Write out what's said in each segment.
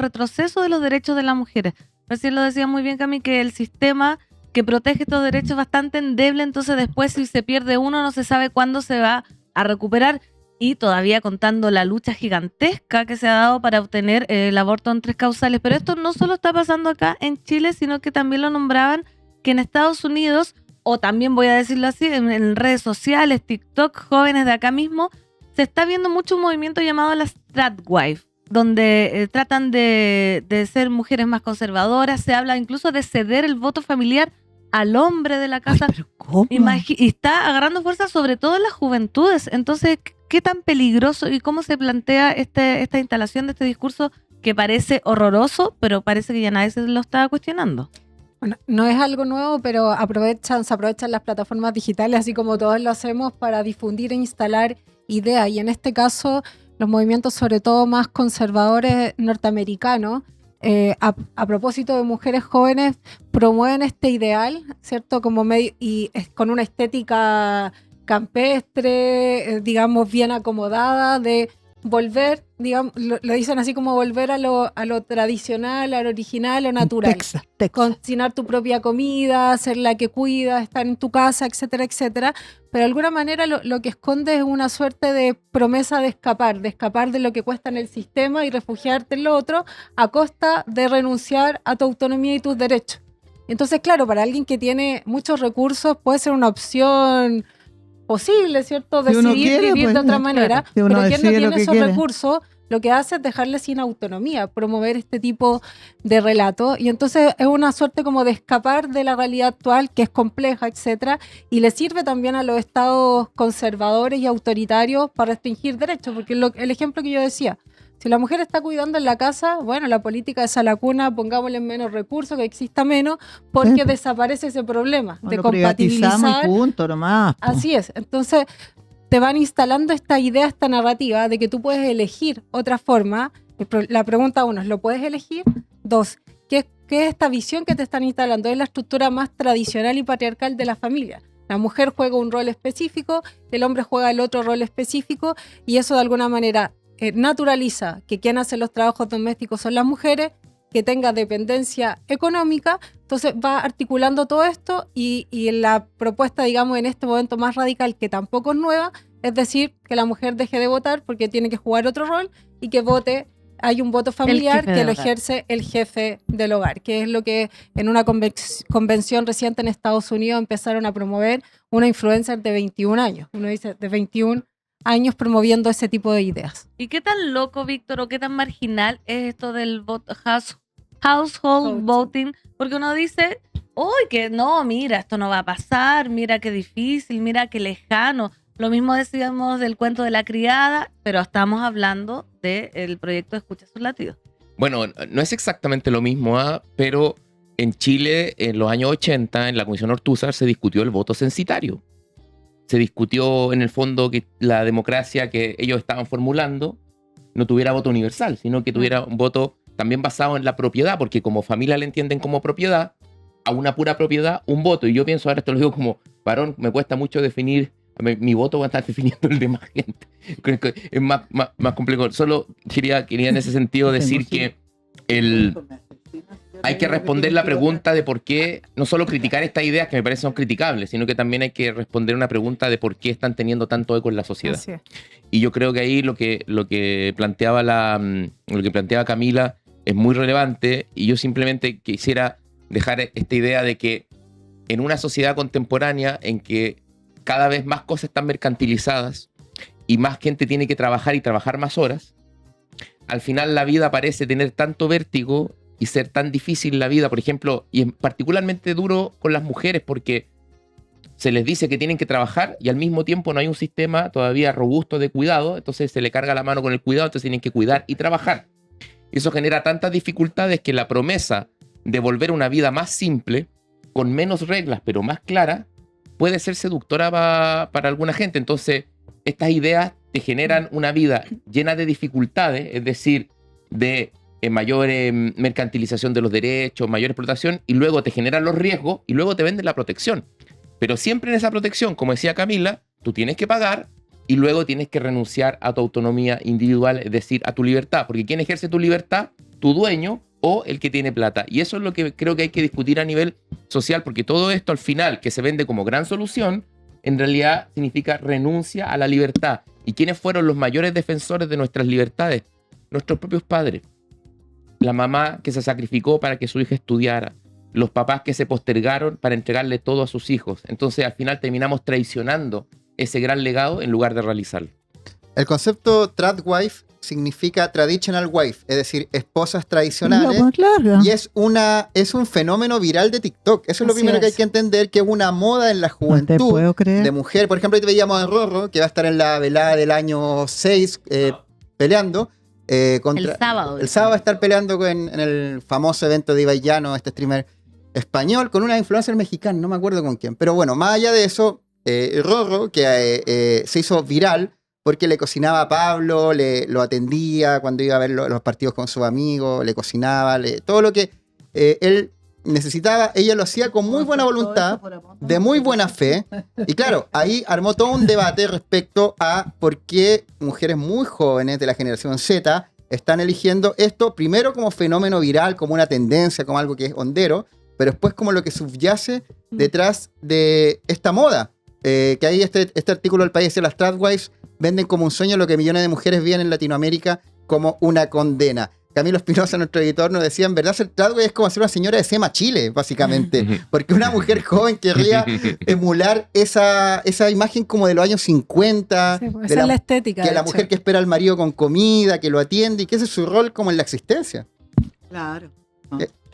retroceso de los derechos de las mujeres. Recién lo decía muy bien, Cami, que el sistema que protege estos derechos es bastante endeble, entonces después si se pierde uno no se sabe cuándo se va a recuperar. Y todavía contando la lucha gigantesca que se ha dado para obtener el aborto en 3 causales. Pero esto no solo está pasando acá en Chile, sino que también lo nombraban que en Estados Unidos, o también voy a decirlo así, en redes sociales, TikTok, jóvenes de acá mismo, se está viendo mucho un movimiento llamado las tradwife, donde tratan de ser mujeres más conservadoras. Se habla incluso de ceder el voto familiar al hombre de la casa. Ay, ¿pero cómo? Y está agarrando fuerza sobre todo en las juventudes. Entonces, ¿qué tan peligroso y cómo se plantea esta instalación de este discurso que parece horroroso, pero parece que ya nadie se lo está cuestionando? Bueno, no es algo nuevo, pero se aprovechan las plataformas digitales, así como todos lo hacemos, para difundir e instalar ideas. Y en este caso, los movimientos, sobre todo más conservadores norteamericanos, a propósito de mujeres jóvenes, promueven este ideal, ¿cierto? Como medio, y con una estética campestre, digamos, bien acomodada, de volver, digamos, lo dicen así como volver a lo tradicional, a lo original, a lo natural. Texas. Cocinar tu propia comida, ser la que cuida, estar en tu casa, etcétera, etcétera. Pero de alguna manera lo que esconde es una suerte de promesa de escapar de lo que cuesta en el sistema y refugiarte en lo otro a costa de renunciar a tu autonomía y tus derechos. Entonces, claro, para alguien que tiene muchos recursos puede ser una opción posible, ¿cierto? Decidir vivir de otra manera, pero quien no tiene esos recursos, lo que hace es dejarle sin autonomía, promover este tipo de relato, y entonces es una suerte como de escapar de la realidad actual, que es compleja, etcétera, y le sirve también a los estados conservadores y autoritarios para restringir derechos, porque el ejemplo que yo decía, si la mujer está cuidando en la casa, bueno, la política de esa lacuna, pongámosle menos recursos, que exista menos, porque desaparece ese problema de compatibilizar. Y punto nomás. Así es. Entonces, te van instalando esta idea, esta narrativa de que tú puedes elegir otra forma. La pregunta 1 es, ¿lo puedes elegir? 2, ¿qué es esta visión que te están instalando? Es la estructura más tradicional y patriarcal de la familia. La mujer juega un rol específico, el hombre juega el otro rol específico, y eso de alguna manera naturaliza que quien hace los trabajos domésticos son las mujeres, que tenga dependencia económica. Entonces va articulando todo esto y en la propuesta, digamos, en este momento más radical, que tampoco es nueva, es decir, que la mujer deje de votar porque tiene que jugar otro rol y que vote, hay un voto familiar que lo ejerce el jefe del hogar, que es lo que en una convención reciente en Estados Unidos empezaron a promover una influencer de 21 años. Uno dice, de 21 años promoviendo ese tipo de ideas. ¿Y qué tan loco, Víctor, o qué tan marginal es esto del household voting? Porque uno dice, uy, que no, mira, esto no va a pasar, mira qué difícil, mira qué lejano. Lo mismo decíamos del cuento de la criada, pero estamos hablando del proyecto de Escucha sus latidos. Bueno, no es exactamente lo mismo, pero en Chile, en los años 80, en la Comisión Ortúzar, se discutió el voto censitario. Se discutió en el fondo que la democracia que ellos estaban formulando no tuviera voto universal, sino que tuviera un voto también basado en la propiedad, porque como familia le entienden como propiedad, a una pura propiedad, un voto. Y yo pienso, ahora esto lo digo como varón, me cuesta mucho definir, mi voto va a estar definiendo el de más gente. Es más complejo. Solo quería en ese sentido decir que hay que responder la pregunta de por qué, no solo criticar estas ideas que me parecen criticables, sino que también hay que responder una pregunta de por qué están teniendo tanto eco en la sociedad. Y yo creo que ahí lo que planteaba Camila es muy relevante, y yo simplemente quisiera dejar esta idea de que en una sociedad contemporánea en que cada vez más cosas están mercantilizadas y más gente tiene que trabajar y trabajar más horas, al final la vida parece tener tanto vértigo y ser tan difícil la vida, por ejemplo, y es particularmente duro con las mujeres porque se les dice que tienen que trabajar y al mismo tiempo no hay un sistema todavía robusto de cuidado, entonces se le carga la mano con el cuidado, entonces tienen que cuidar y trabajar. Eso genera tantas dificultades que la promesa de volver a una vida más simple, con menos reglas pero más clara, puede ser seductora para alguna gente. Entonces, estas ideas te generan una vida llena de dificultades, es decir, de mayor mercantilización de los derechos, mayor explotación, y luego te generan los riesgos y luego te venden la protección. Pero siempre en esa protección, como decía Camila, tú tienes que pagar y luego tienes que renunciar a tu autonomía individual, es decir, a tu libertad. Porque ¿quién ejerce tu libertad? tu dueño o el que tiene plata. Y eso es lo que creo que hay que discutir a nivel social, porque todo esto al final, que se vende como gran solución, en realidad significa renuncia a la libertad. ¿Y quiénes fueron los mayores defensores de nuestras libertades? Nuestros propios padres. La mamá que se sacrificó para que su hija estudiara. Los papás que se postergaron para entregarle todo a sus hijos. Entonces al final terminamos traicionando ese gran legado en lugar de realizarlo. El concepto tradwife significa traditional wife, es decir, esposas tradicionales. No, claro. Y es un fenómeno viral de TikTok. Eso es lo Así primero que hay es. que entender, que es una moda en la No te juventud puedo creer. de mujer. Por ejemplo, ahí te veíamos a Rorro, que va a estar en la velada del año 6 peleando. Contra, El sábado. El sábado va a estar peleando en el famoso evento de Ibai Llano, este streamer español, con una influencer mexicana, no me acuerdo con quién. Pero bueno, más allá de eso, Rorro, que se hizo viral porque le cocinaba a Pablo, lo atendía cuando iba a ver los partidos con sus amigos, le cocinaba, todo lo que él necesitaba, ella lo hacía con muy buena voluntad, de muy buena fe. Y claro, ahí armó todo un debate respecto a por qué mujeres muy jóvenes de la generación Z están eligiendo esto primero como fenómeno viral, como una tendencia, como algo que es hondero, pero después como lo que subyace detrás de esta moda. Que ahí este artículo del país dice: las tradwives venden como un sueño lo que millones de mujeres viven en Latinoamérica como una condena. Camilo Espinosa, nuestro editor, nos decía: en verdad ser tradwife es como ser una señora de Sema Chile, básicamente, porque una mujer joven querría emular esa imagen como de los años 50, Sí, pues, de esa es la estética. que de la hecho. mujer que espera al marido con comida, que lo atiende, y que ese es su rol como en la existencia. Claro.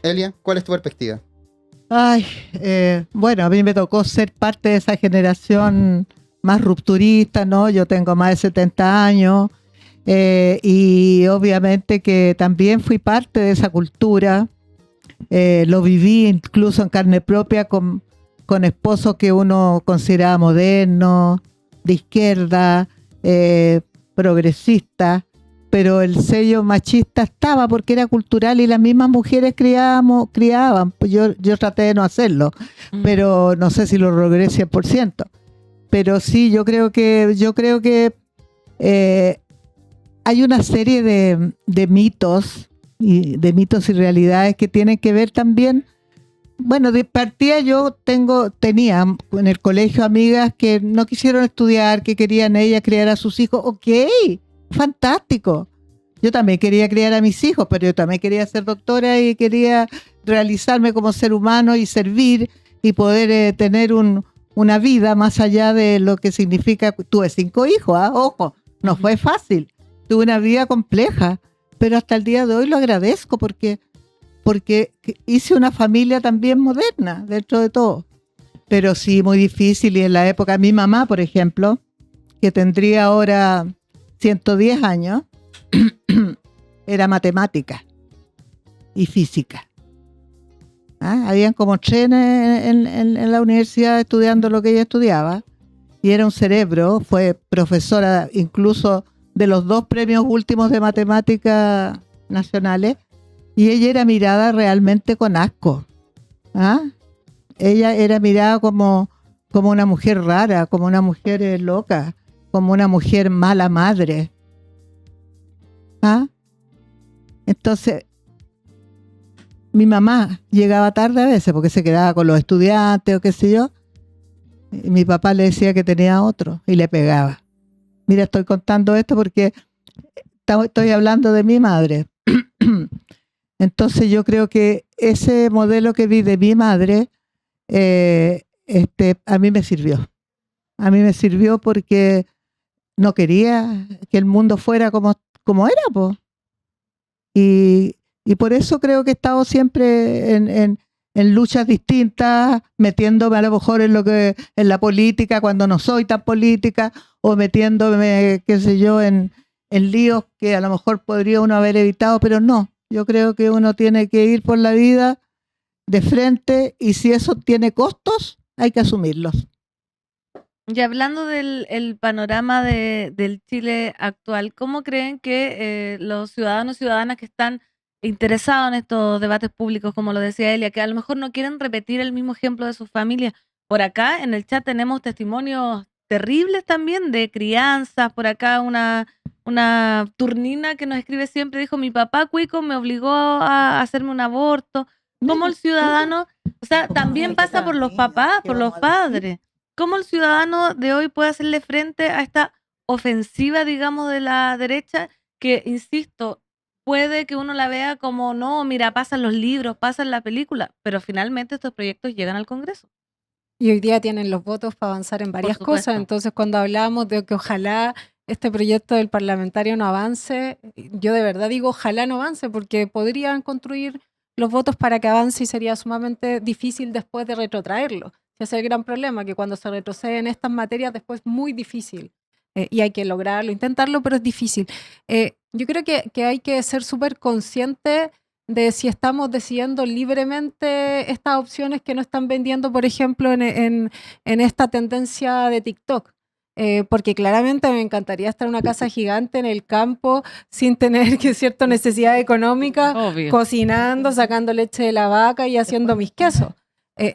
Elia, ¿cuál es tu perspectiva? Ay, bueno, a mí me tocó ser parte de esa generación más rupturista, ¿no? Yo tengo más de 70 años y obviamente que también fui parte de esa cultura. Lo viví incluso en carne propia con esposos que uno consideraba modernos, de izquierda, progresistas, pero el sello machista estaba porque era cultural y las mismas mujeres criaban. Pues yo traté de no hacerlo, pero no sé si lo logré 100%. Pero sí, yo creo que hay una serie de mitos y realidades que tienen que ver también. Bueno, de partida yo tenía en el colegio amigas que no quisieron estudiar, que querían ellas criar a sus hijos. Ok, fantástico. Yo también quería criar a mis hijos, pero yo también quería ser doctora y quería realizarme como ser humano y servir y poder tener una vida más allá de lo que significa. Tuve 5 hijos, ojo, no fue fácil. Tuve una vida compleja, pero hasta el día de hoy lo agradezco porque hice una familia también moderna dentro de todo. Pero sí, muy difícil. Y en la época, mi mamá, por ejemplo, que tendría ahora 110 años, era matemática y física. Habían como trenes en la universidad estudiando lo que ella estudiaba, y era un cerebro. Fue profesora incluso de los 2 premios últimos de matemáticas nacionales, y ella era mirada realmente con asco. Ella era mirada como una mujer rara, como una mujer loca, como una mujer mala madre. Entonces, mi mamá llegaba tarde a veces porque se quedaba con los estudiantes o qué sé yo, y mi papá le decía que tenía otro y le pegaba. Mira, estoy contando esto porque estoy hablando de mi madre. Entonces yo creo que ese modelo que vi de mi madre a mí me sirvió. A mí me sirvió porque no quería que el mundo fuera como era, po. Y por eso creo que he estado siempre en luchas distintas, metiéndome a lo mejor en la política cuando no soy tan política, o metiéndome, qué sé yo, en líos que a lo mejor podría uno haber evitado, pero no. Yo creo que uno tiene que ir por la vida de frente, y si eso tiene costos, hay que asumirlos. Y hablando del panorama del Chile actual, ¿cómo creen que los ciudadanos y ciudadanas que están interesados en estos debates públicos, como lo decía Elia, que a lo mejor no quieren repetir el mismo ejemplo de sus familias? Por acá en el chat tenemos testimonios terribles también de crianzas. Por acá una una turnina que nos escribe siempre, dijo, mi papá cuico me obligó a hacerme un aborto. ¿Cómo el ciudadano, o sea, también pasa por los papás, por los padres? ¿Cómo el ciudadano de hoy puede hacerle frente a esta ofensiva, digamos, de la derecha? Que, insisto, puede que uno la vea como, no, mira, pasan los libros, pasan la película, pero finalmente estos proyectos llegan al Congreso. Y hoy día tienen los votos para avanzar en varias cosas. Entonces, cuando hablamos de que ojalá este proyecto del parlamentario no avance, yo de verdad digo ojalá no avance, porque podrían construir los votos para que avance y sería sumamente difícil después de retrotraerlo. Ese es el gran problema, que cuando se retroceden estas materias después es muy difícil. Y hay que lograrlo, intentarlo, pero es difícil. Yo creo que hay que ser súper consciente de si estamos decidiendo libremente estas opciones que nos están vendiendo, por ejemplo, en esta tendencia de TikTok. Porque claramente me encantaría estar en una casa gigante en el campo sin tener que cierta necesidad económica, cocinando, sacando leche de la vaca y haciendo mis quesos.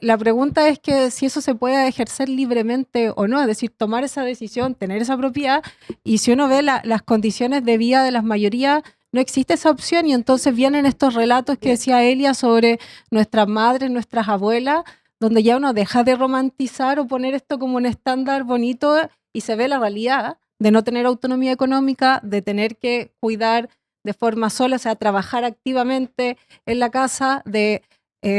La pregunta es que si eso se puede ejercer libremente o no, es decir, tomar esa decisión, tener esa propiedad, y si uno ve las condiciones de vida de las mayorías, no existe esa opción, y entonces vienen estos relatos que decía Elia sobre nuestras madres, nuestras abuelas, donde ya uno deja de romantizar o poner esto como un estándar bonito y se ve la realidad de no tener autonomía económica, de tener que cuidar de forma sola, o sea, trabajar activamente en la casa, de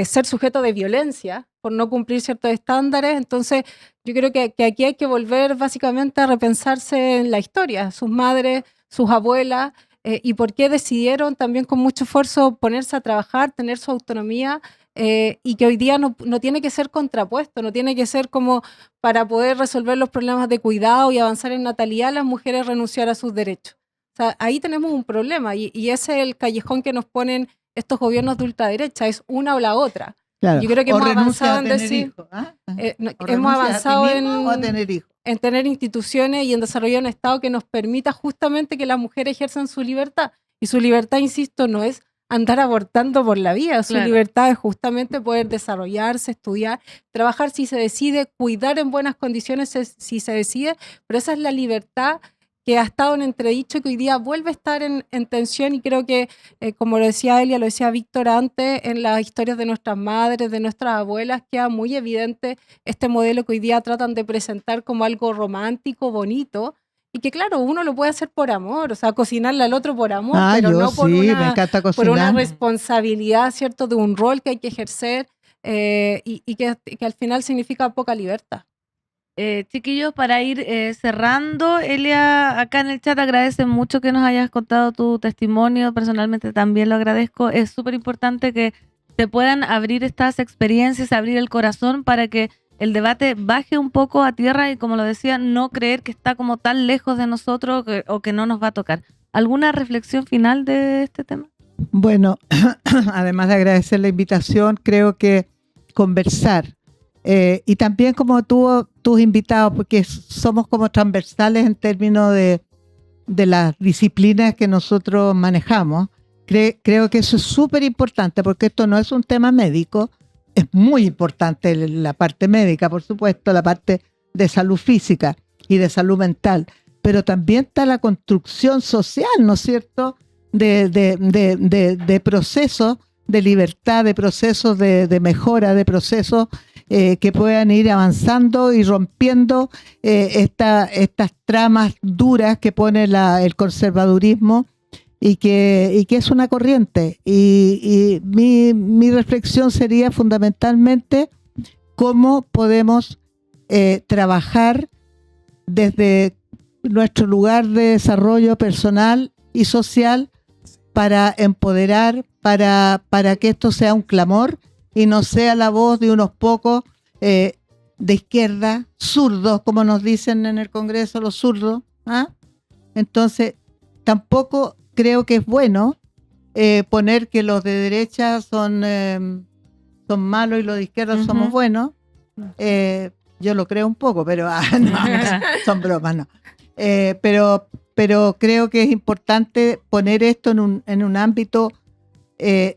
ser sujeto de violencia por no cumplir ciertos estándares. Entonces, yo creo que aquí hay que volver básicamente a repensarse en la historia, sus madres, sus abuelas, y por qué decidieron también con mucho esfuerzo ponerse a trabajar, tener su autonomía, y que hoy día no tiene que ser contrapuesto, no tiene que ser como para poder resolver los problemas de cuidado y avanzar en natalidad, las mujeres renunciar a sus derechos. O sea, ahí tenemos un problema, y ese es el callejón que nos ponen estos gobiernos de ultraderecha, es una o la otra. Claro. Yo creo que hemos avanzado en decir, hemos avanzado en tener instituciones y en desarrollar un Estado que nos permita justamente que las mujeres ejerzan su libertad. Y su libertad, insisto, no es andar abortando por la vida. Su libertad es justamente poder desarrollarse, estudiar, trabajar si se decide, cuidar en buenas condiciones si se decide, pero esa es la libertad que ha estado en entredicho, que hoy día vuelve a estar en tensión, y creo que, como lo decía Elia, lo decía Víctor antes, en las historias de nuestras madres, de nuestras abuelas, queda muy evidente este modelo que hoy día tratan de presentar como algo romántico, bonito, y que claro, uno lo puede hacer por amor, o sea, cocinarle al otro por amor, pero no por, por una responsabilidad, ¿cierto?, de un rol que hay que ejercer, y que al final significa poca libertad. Chiquillos, para ir cerrando, Elia acá en el chat agradece mucho que nos hayas contado tu testimonio, personalmente también lo agradezco. Es súper importante que se puedan abrir estas experiencias, abrir el corazón para que el debate baje un poco a tierra y, como lo decía, no creer que está como tan lejos de nosotros o que no nos va a tocar. ¿Alguna reflexión final de este tema? Bueno, además de agradecer la invitación, creo que conversar, y también como tus invitados, porque somos como transversales en términos de las disciplinas que nosotros manejamos, creo que eso es súper importante, porque esto no es un tema médico, es muy importante la parte médica, por supuesto, la parte de salud física y de salud mental, pero también está la construcción social, ¿no es cierto?, de procesos de libertad, de procesos de mejora, de procesos que puedan ir avanzando y rompiendo estas tramas duras que pone el conservadurismo, y que es una corriente. Y mi reflexión sería fundamentalmente cómo podemos trabajar desde nuestro lugar de desarrollo personal y social para empoderar, para que esto sea un clamor y no sea la voz de unos pocos de izquierda, zurdos, como nos dicen en el Congreso, los zurdos. Entonces, tampoco creo que es bueno poner que los de derecha son malos y los de izquierda somos buenos. Yo lo creo un poco, pero no, son bromas, no. Pero creo que es importante poner esto en un ámbito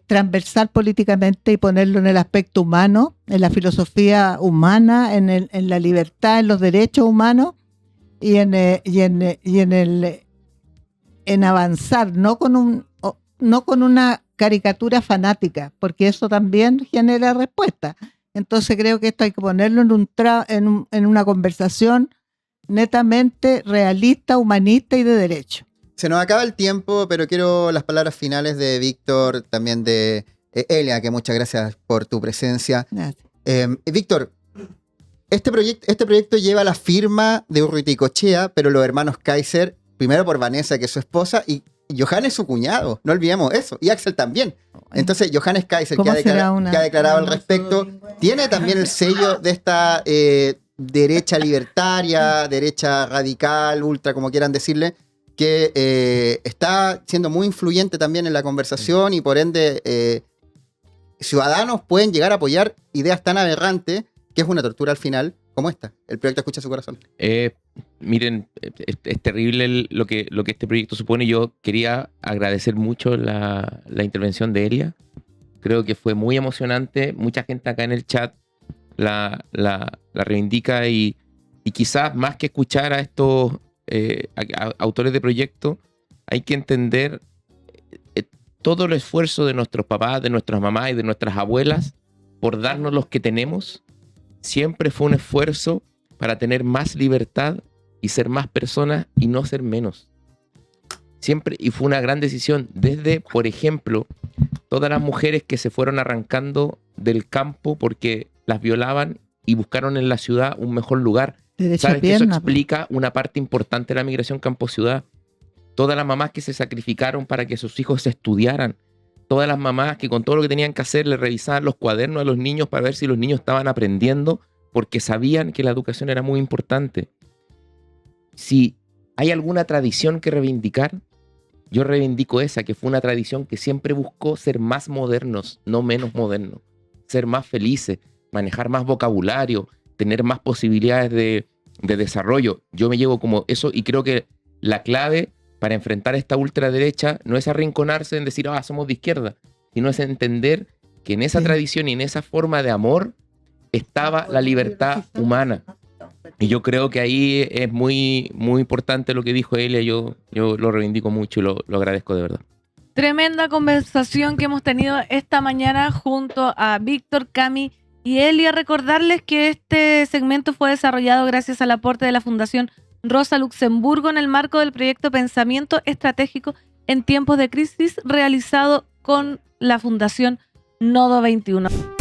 transversal políticamente y ponerlo en el aspecto humano, en la filosofía humana, en la libertad, en los derechos humanos y en en avanzar, no con una caricatura fanática, porque eso también genera respuesta. Entonces creo que esto hay que ponerlo en una conversación netamente realista, humanista y de derecho. Se nos acaba el tiempo, pero quiero las palabras finales de Víctor, también de Elia, que muchas gracias por tu presencia. Gracias. Víctor, este proyecto lleva la firma de Urruticochea, pero los hermanos Kaiser, primero por Vanessa, que es su esposa, y Johannes su cuñado, no olvidemos eso, y Axel también. Entonces, Johannes Kaiser, que ha declarado al respecto, tiene también el sello de esta derecha libertaria, derecha radical, ultra, como quieran decirle, que está siendo muy influyente también en la conversación y por ende ciudadanos pueden llegar a apoyar ideas tan aberrantes que es una tortura al final como esta. El proyecto Escucha su Corazón. Miren, es terrible lo que este proyecto supone. Yo quería agradecer mucho la intervención de Elia. Creo que fue muy emocionante. Mucha gente acá en el chat la reivindica y quizás más que escuchar a estos autores de proyecto, hay que entender todo el esfuerzo de nuestros papás, de nuestras mamás y de nuestras abuelas por darnos los que tenemos. Siempre fue un esfuerzo para tener más libertad y ser más personas y no ser menos. Siempre, y fue una gran decisión. Desde, por ejemplo, todas las mujeres que se fueron arrancando del campo porque las violaban y buscaron en la ciudad un mejor lugar. ¿Sabes que eso explica una parte importante de la migración campo-ciudad? Todas las mamás que se sacrificaron para que sus hijos estudiaran. Todas las mamás que con todo lo que tenían que hacer le revisaban los cuadernos a los niños para ver si los niños estaban aprendiendo porque sabían que la educación era muy importante. Si hay alguna tradición que reivindicar, yo reivindico esa, que fue una tradición que siempre buscó ser más modernos, no menos modernos. Ser más felices, manejar más vocabulario, tener más posibilidades de desarrollo. Yo me llevo como eso y creo que la clave para enfrentar esta ultraderecha no es arrinconarse en decir, somos de izquierda, sino es entender que en esa tradición y en esa forma de amor estaba la libertad humana. Y yo creo que ahí es muy, muy importante lo que dijo Elia. Yo lo reivindico mucho y lo agradezco de verdad. Tremenda conversación que hemos tenido esta mañana junto a Víctor, Cami y Elia. Recordarles que este segmento fue desarrollado gracias al aporte de la Fundación Rosa Luxemburgo en el marco del proyecto Pensamiento Estratégico en Tiempos de Crisis realizado con la Fundación Nodo 21.